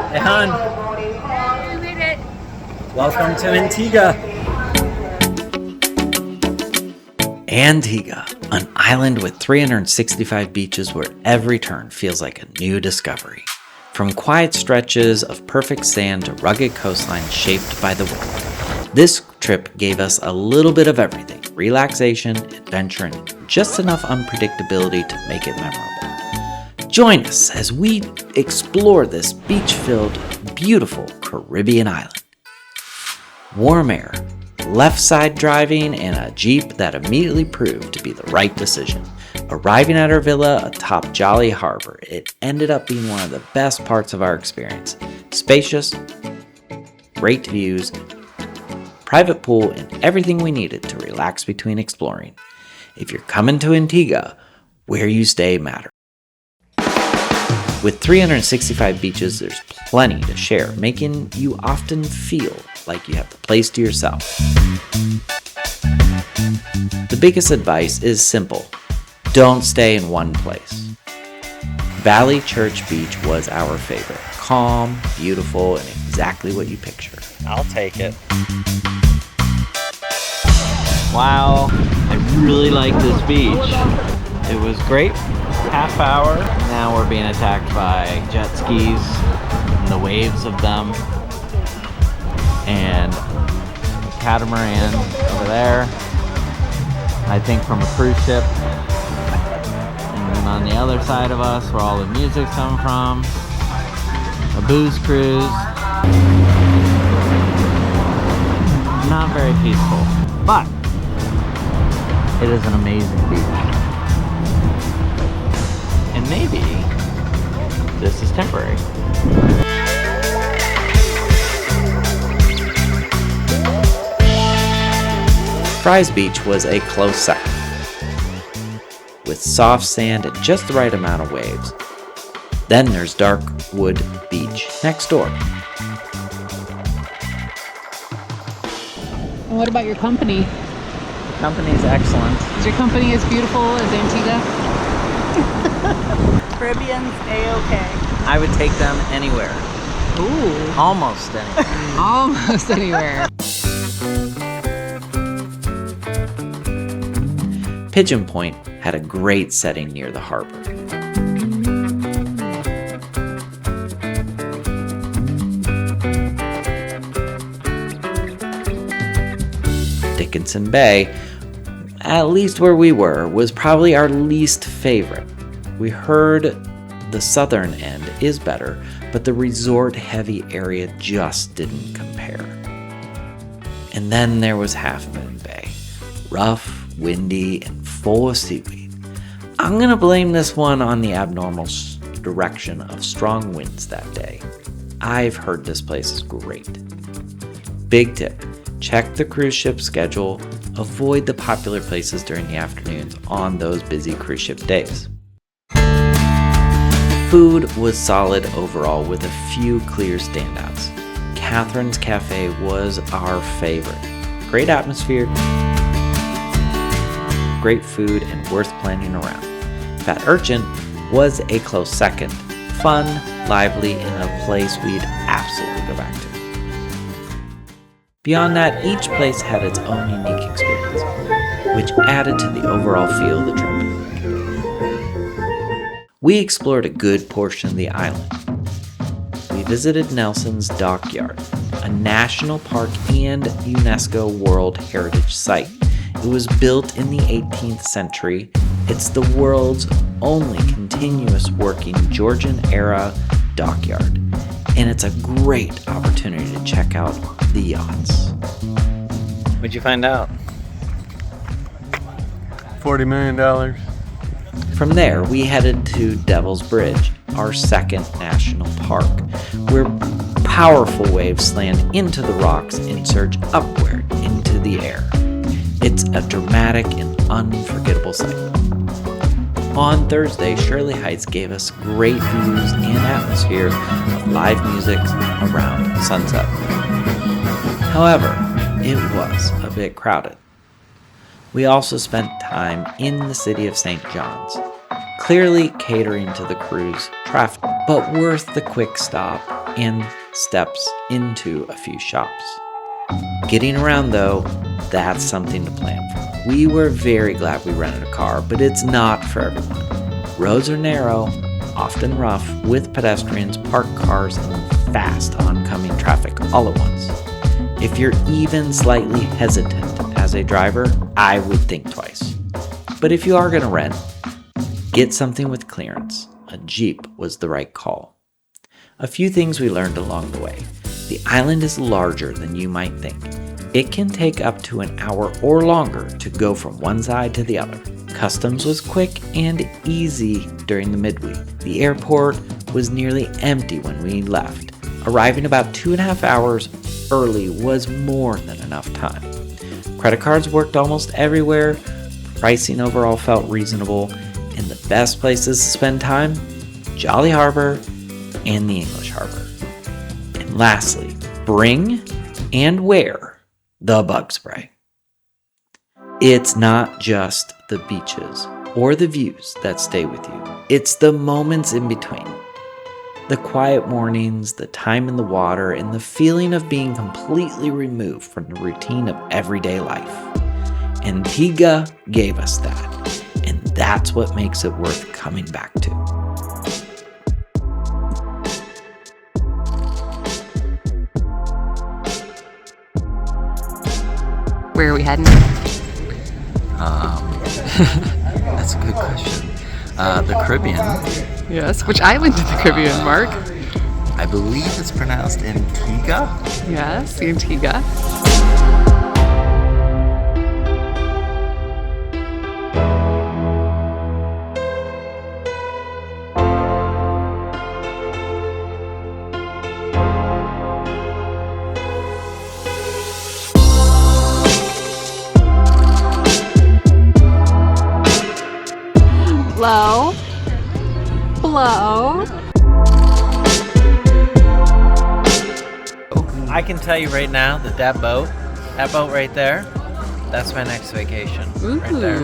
Hey, hon. We made it. Welcome to Antigua. Antigua, an island with 365 beaches where every turn feels like a new discovery. From quiet stretches of perfect sand to rugged coastlines shaped by the wind. This trip gave us a little bit of everything: relaxation, adventure, and just enough unpredictability to make it memorable. Join us as we explore this beach-filled, beautiful Caribbean island. Warm air, left side driving, and a Jeep that immediately proved to be the right decision. Arriving at our villa atop Jolly Harbor, it ended up being one of the best parts of our experience. Spacious, great views, private pool, and everything we needed to relax between exploring. If you're coming to Antigua, where you stay matters. With 365 beaches, there's plenty to share, making you often feel like you have the place to yourself. The biggest advice is simple: don't stay in one place. Valley Church Beach was our favorite. Calm, beautiful, and exactly what you picture. I'll take it. Wow, I really like this beach. It was great. Half hour. Now we're being attacked by jet skis and the waves of them. And a catamaran over there, I think from a cruise ship. And then on the other side of us, where all the music's coming from, a booze cruise. Not very peaceful, but it is an amazing beach. And maybe this is temporary. Fry's Beach was a close second, with soft sand and just the right amount of waves. Then there's Darkwood Beach next door. And what about your company? The company's excellent. Is your company as beautiful as Antigua? Caribbean's A-okay. I would take them anywhere. Ooh. Almost anywhere. Almost anywhere. Pigeon Point had a great setting near the harbor. Dickinson Bay, at least where we were, was probably our least favorite. We heard the southern end is better, but the resort-heavy area just didn't compare. And then there was Half Moon Bay, rough, windy, and full of seaweed. I'm gonna blame this one on the abnormal direction of strong winds that day. I've heard this place is great. Big tip: check the cruise ship schedule. Avoid the popular places during the afternoons on those busy cruise ship days. Food was solid overall with a few clear standouts. Catherine's Cafe was our favorite. Great atmosphere, great food, and worth planning around. Fat Urchin was a close second. Fun, lively, and a place we'd absolutely go back to. Beyond that, each place had its own unique experience, which added to the overall feel of the trip. We explored a good portion of the island. We visited Nelson's Dockyard, a national park and UNESCO World Heritage Site. It was built in the 18th century. It's the world's only continuous working Georgian-era dockyard, and it's a great opportunity to check out the yachts. What'd you find out? $40 million. From there, we headed to Devil's Bridge, our second national park, where powerful waves slant into the rocks and surge upward into the air. It's a dramatic and unforgettable sight. On Thursday, Shirley Heights gave us great views and atmosphere of live music around sunset. However, it was a bit crowded. We also spent time in the city of St. John's, clearly catering to the cruise traffic, but worth the quick stop and steps into a few shops. Getting around, though, that's something to plan for. We were very glad we rented a car, but it's not for everyone. Roads are narrow, often rough, with pedestrians, parked cars, and fast oncoming traffic all at once. If you're even slightly hesitant as a driver, I would think twice. But if you are going to rent, get something with clearance. A Jeep was the right call. A few things we learned along the way. The island is larger than you might think. It can take up to an hour or longer to go from one side to the other. Customs was quick and easy during the midweek. The airport was nearly empty when we left. Arriving about 2.5 hours early was more than enough time. Credit cards worked almost everywhere. Pricing overall felt reasonable. And the best places to spend time? Jolly Harbor and the English Harbor. And lastly, bring and wear the bug spray. It's not just the beaches or the views that stay with you. It's the moments in between. The quiet mornings, the time in the water, and the feeling of being completely removed from the routine of everyday life. Antigua gave us that, and that's what makes it worth coming back to. Where are we heading? That's a good question. The Caribbean. Yes. Which island in the Caribbean, Mark? I believe it's pronounced Antigua. Yes, Antigua. Blow. Blow. I can tell you right now that boat right there, that's my next vacation. Ooh. Right there.